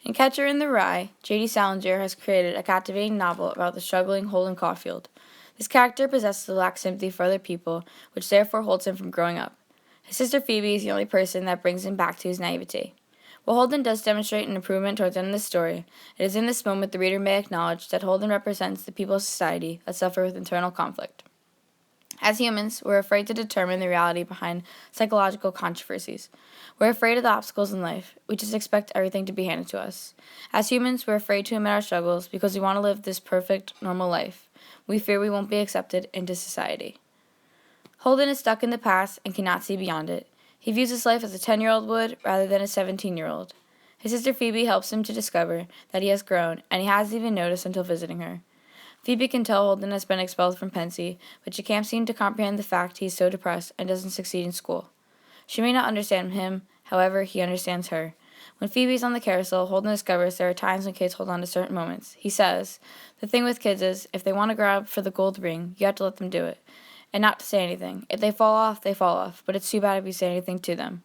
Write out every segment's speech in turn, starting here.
In Catcher in the Rye, J.D. Salinger has created a captivating novel about the struggling Holden Caulfield. This character possesses a lack of sympathy for other people, which therefore holds him from growing up. His sister Phoebe is the only person that brings him back to his naivety. While Holden does demonstrate an improvement towards the end of the story, it is in this moment the reader may acknowledge that Holden represents the people of society that suffer with internal conflict. As humans, we're afraid to determine the reality behind psychological controversies. We're afraid of the obstacles in life. We just expect everything to be handed to us. As humans, we're afraid to admit our struggles because we want to live this perfect, normal life. We fear we won't be accepted into society. Holden is stuck in the past and cannot see beyond it. He views his life as a 10-year-old would rather than a 17-year-old. His sister Phoebe helps him to discover that he has grown, and he hasn't even noticed until visiting her. Phoebe can tell Holden has been expelled from Pensy, but she can't seem to comprehend the fact he is so depressed and doesn't succeed in school. She may not understand him, however, he understands her. When Phoebe is on the carousel, Holden discovers there are times when kids hold on to certain moments. He says, "The thing with kids is, if they want to grab for the gold ring, you have to let them do it, and not to say anything. If they fall off, they fall off, but it's too bad if you say anything to them."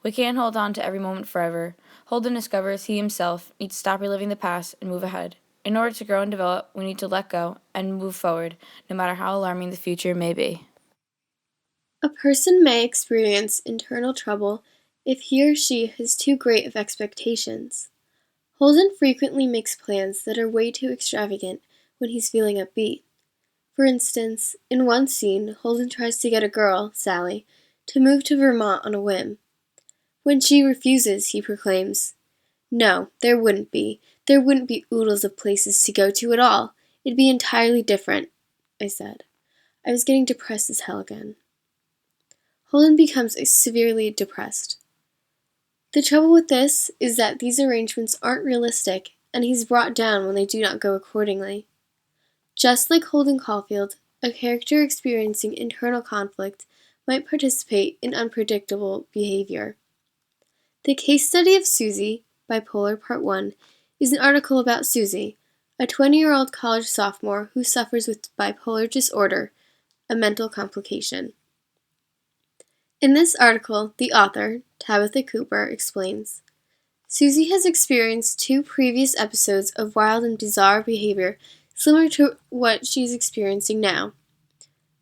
We can't hold on to every moment forever. Holden discovers he himself needs to stop reliving the past and move ahead. In order to grow and develop, we need to let go and move forward, no matter how alarming the future may be. A person may experience internal trouble if he or she has too great of expectations. Holden frequently makes plans that are way too extravagant when he's feeling upbeat. For instance, in one scene, Holden tries to get a girl, Sally, to move to Vermont on a whim. When she refuses, he proclaims, "No, there wouldn't be. There wouldn't be oodles of places to go to at all. It'd be entirely different," I said. I was getting depressed as hell again. Holden becomes severely depressed. The trouble with this is that these arrangements aren't realistic, and he's brought down when they do not go accordingly. Just like Holden Caulfield, a character experiencing internal conflict might participate in unpredictable behavior. The case study of Susie, Bipolar Part 1, is an article about Susie, a 20-year-old college sophomore who suffers with bipolar disorder, a mental complication. In this article, the author, Tabitha Cooper, explains, Susie has experienced 2 previous episodes of wild and bizarre behavior similar to what she is experiencing now,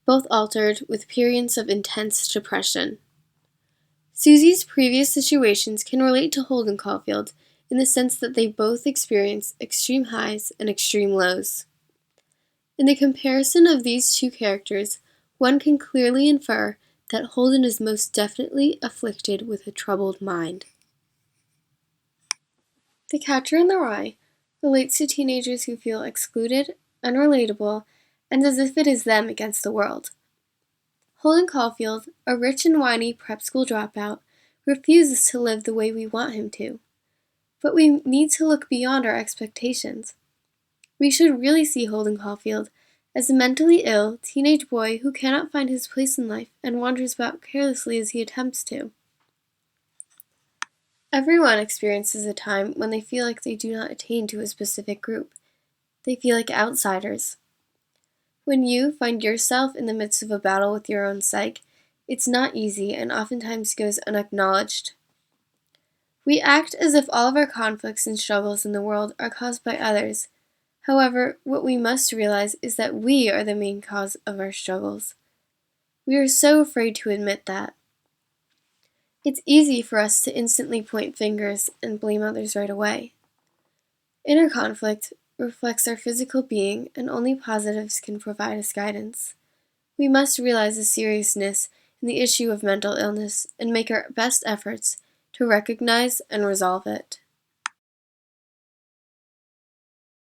both altered with periods of intense depression. Susie's previous situations can relate to Holden Caulfield in the sense that they both experience extreme highs and extreme lows. In the comparison of these 2 characters, one can clearly infer that Holden is most definitely afflicted with a troubled mind. The Catcher in the Rye relates to teenagers who feel excluded, unrelatable, and as if it is them against the world. Holden Caulfield, a rich and whiny prep school dropout, refuses to live the way we want him to. But we need to look beyond our expectations. We should really see Holden Caulfield as a mentally ill teenage boy who cannot find his place in life and wanders about carelessly as he attempts to. Everyone experiences a time when they feel like they do not attain to a specific group. They feel like outsiders. When you find yourself in the midst of a battle with your own psyche, it's not easy and oftentimes goes unacknowledged. We act as if all of our conflicts and struggles in the world are caused by others. However, what we must realize is that we are the main cause of our struggles. We are so afraid to admit that. It's easy for us to instantly point fingers and blame others right away. Inner conflict reflects our physical being, and only positives can provide us guidance. We must realize the seriousness in the issue of mental illness and make our best efforts to recognize and resolve it.